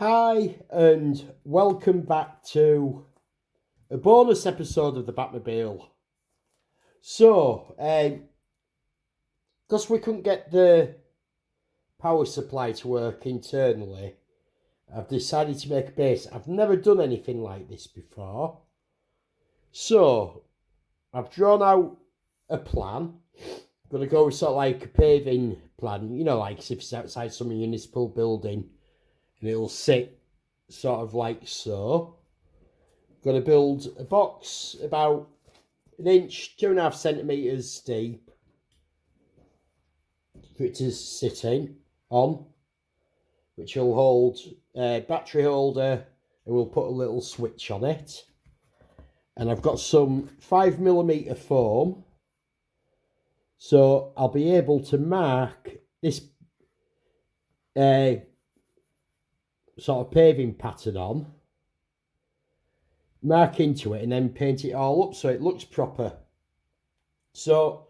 Hi, and welcome back to a bonus episode of the Batmobile. So, because we couldn't get the power supply to work internally, I've decided to make a base. I've never done anything like this before. So, I've drawn out a plan. I'm going to go with sort of like a paving plan, like if it's outside some municipal building and it'll sit sort of like so. Going to build a box about an inch, 2.5 centimetres deep for it to sit on, which will hold a battery holder, and we'll put a little switch on it. And I've got some 5mm foam, so I'll be able to mark this sort of paving pattern on, mark into it, and then paint it all up so it looks proper. So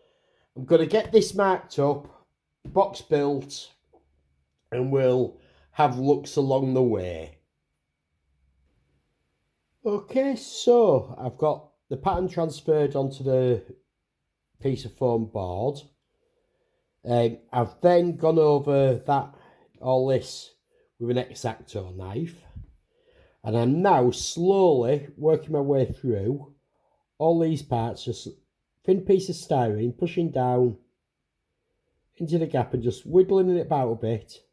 I'm going to get this marked up, box built, and we'll have looks along the way. Okay, so I've got the pattern transferred onto the piece of foam board. I've then gone over all this with an X-Acto knife, and I'm now slowly working my way through all these parts, just thin piece of styrene, pushing down into the gap and just wiggling it about a bit,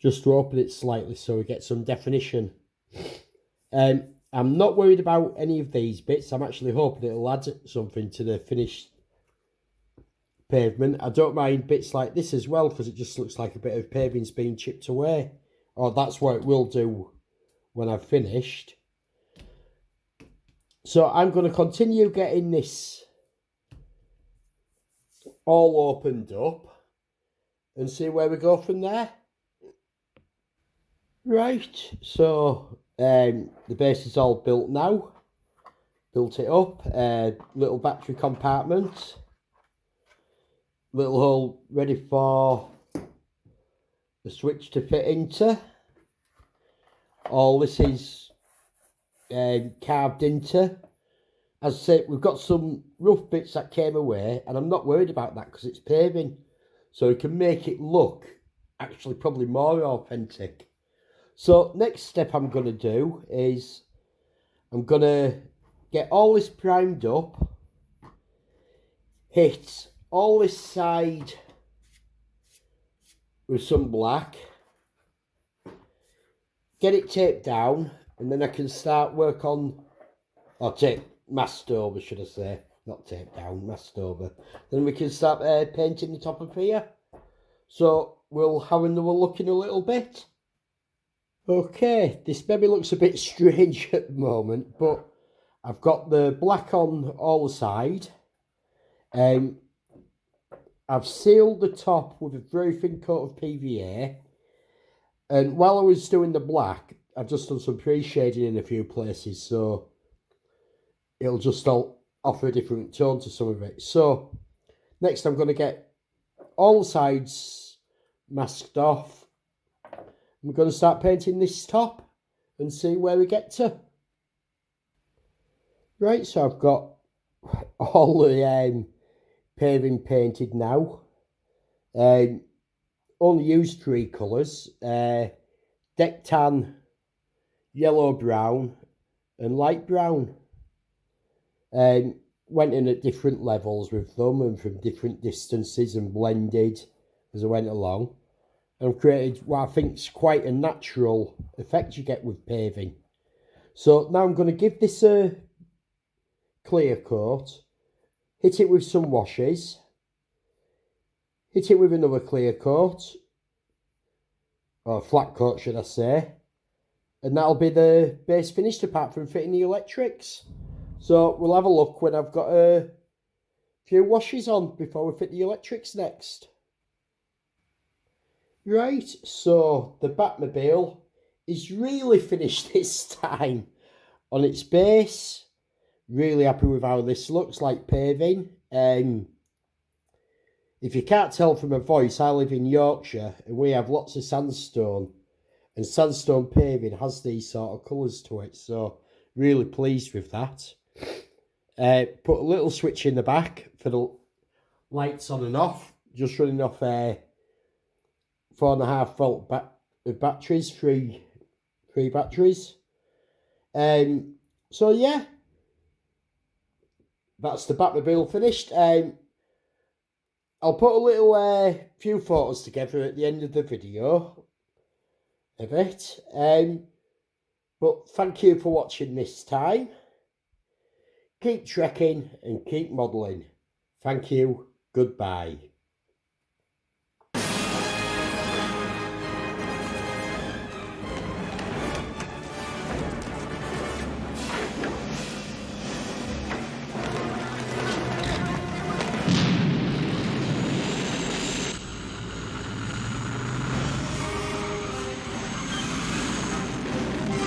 just to open it slightly so we get some definition. I'm not worried about any of these bits. I'm actually hoping it'll add something to the finished pavement. I don't mind bits like this as well, because it just looks like a bit of paving's being chipped away, or that's what it will do when I've finished. So I'm going to continue getting this all opened up and see where we go from there. Right, so the base is all built now. Built it up, little battery compartment, little hole ready for the switch to fit into. All this is carved into. As I say, we've got some rough bits that came away, and I'm not worried about that because it's paving, so we can make it look actually probably more authentic. So next step I'm going to do is I'm going to get all this primed up, hit all this side with some black, get it taped down, and then I can start work on, or masked over should I say, not taped down, masked over. Then we can start painting the top of here. So we'll have another look in a little bit. Okay, this maybe looks a bit strange at the moment, but I've got the black on all the side. I've sealed the top with a very thin coat of PVA, and while I was doing the black, I've just done some pre-shading in a few places, so it'll just offer a different tone to some of it. So next I'm going to get all the sides masked off. I'm going to start painting this top and see where we get to. Right, so I've got all the paving painted now. Only used 3 colours. Deck tan, yellow brown and light brown. Went in at different levels with them and from different distances and blended as I went along. And created what I think is quite a natural effect you get with paving. So now I'm going to give this a clear coat, hit it with some washes, hit it with another clear coat, or flat coat should I say, and that'll be the base finished apart from fitting the electrics. So we'll have a look when I've got a few washes on before we fit the electrics next. Right, so the Batmobile is really finished this time on its base. Really happy with how this looks like paving. If you can't tell from my voice, I live in Yorkshire and we have lots of sandstone. And sandstone paving has these sort of colours to it, so really pleased with that. Put a little switch in the back for the lights on and off, just running off 4.5 volt batteries, three batteries. So yeah, that's the Batmobile finished. I'll put a little few photos together at the end of the video of it. But thank you for watching this time. Keep trekking and keep modelling. Thank you. Goodbye.